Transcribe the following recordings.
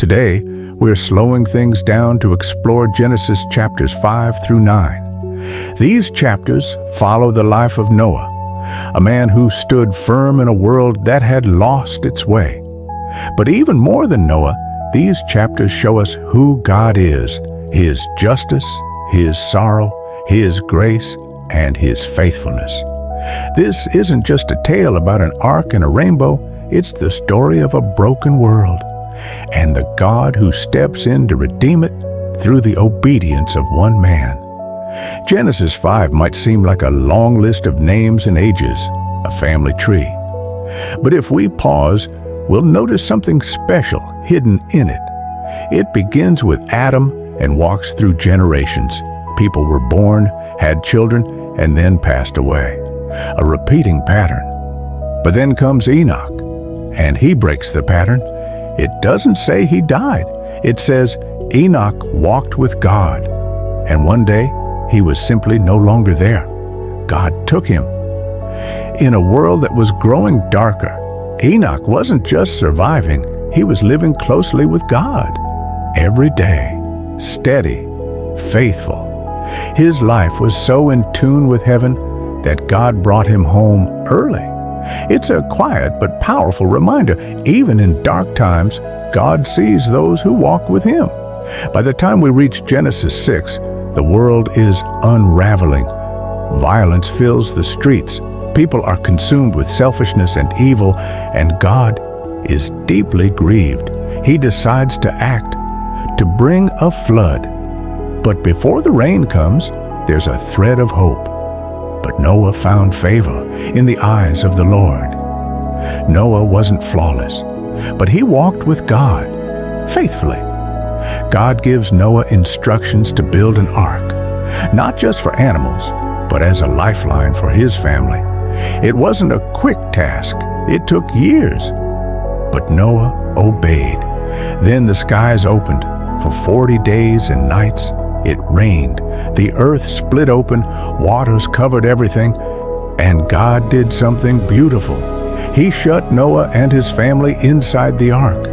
Today, we're slowing things down to explore Genesis chapters 5 through 9. These chapters follow the life of Noah, a man who stood firm in a world that had lost its way. But even more than Noah, these chapters show us who God is, His justice, His sorrow, His grace, and His faithfulness. This isn't just a tale about an ark and a rainbow, it's the story of a broken world, and the God who steps in to redeem it through the obedience of one man. Genesis 5 might seem like a long list of names and ages, a family tree. But if we pause, we'll notice something special hidden in it. It begins with Adam and walks through generations. People were born, had children, and then passed away. A repeating pattern. But then comes Enoch, and he breaks the pattern. It doesn't say he died. It says Enoch walked with God, and one day he was simply no longer there. God took him. In a world that was growing darker, Enoch wasn't just surviving, he was living closely with God. Every day, steady, faithful. His life was so in tune with heaven that God brought him home early. It's a quiet but powerful reminder. Even in dark times, God sees those who walk with Him. By the time we reach Genesis 6, the world is unraveling. Violence fills the streets. People are consumed with selfishness and evil, and God is deeply grieved. He decides to act, to bring a flood. But before the rain comes, there's a thread of hope. But Noah found favor in the eyes of the Lord. Noah wasn't flawless, but he walked with God faithfully. God gives Noah instructions to build an ark, not just for animals, but as a lifeline for his family. It wasn't a quick task. It took years. But Noah obeyed. Then the skies opened. For 40 days and nights, it rained. The earth split open, waters covered everything, and God did something beautiful. He shut Noah and his family inside the ark.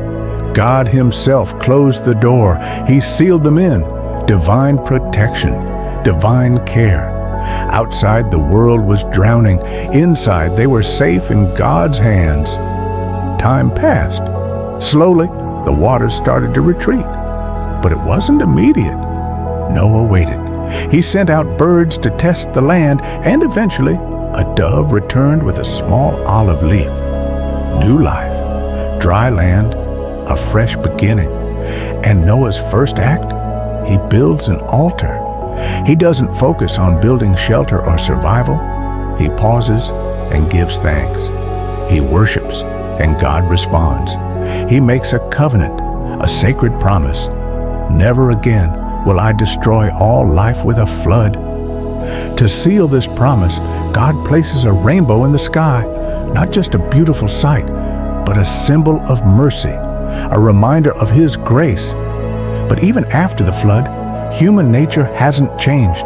God Himself closed the door. He sealed them in. Divine protection, divine care. Outside, the world was drowning. Inside, they were safe in God's hands. Time passed. Slowly, the waters started to retreat. But it wasn't immediate. Noah waited. He sent out birds to test the land, and eventually a dove returned with a small olive leaf. New life, dry land, a fresh beginning. And Noah's first act? He builds an altar. He doesn't focus on building shelter or survival. He pauses and gives thanks. He worships, and God responds. He makes a covenant, a sacred promise. Never again will I destroy all life with a flood. To seal this promise, God places a rainbow in the sky, not just a beautiful sight, but a symbol of mercy, a reminder of His grace. But even after the flood, human nature hasn't changed.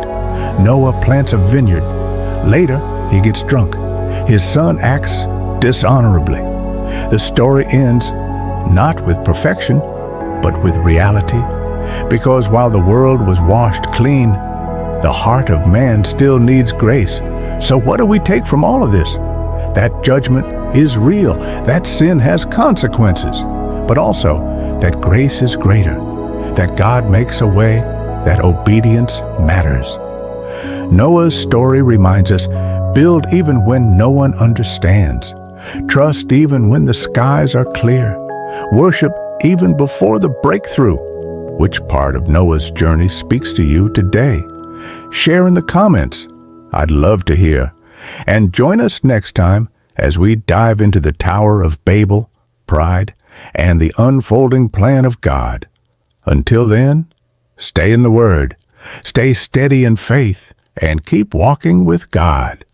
Noah plants a vineyard. Later, he gets drunk. His son acts dishonorably. The story ends not with perfection, but with reality. Because while the world was washed clean, the heart of man still needs grace. So what do we take from all of this? That judgment is real, that sin has consequences, but also that grace is greater, that God makes a way, that obedience matters. Noah's story reminds us, build even when no one understands. Trust even when the skies are clear. Worship even before the breakthrough. Which part of Noah's journey speaks to you today? Share in the comments. I'd love to hear. And join us next time as we dive into the Tower of Babel, pride, and the unfolding plan of God. Until then, stay in the Word, stay steady in faith, and keep walking with God.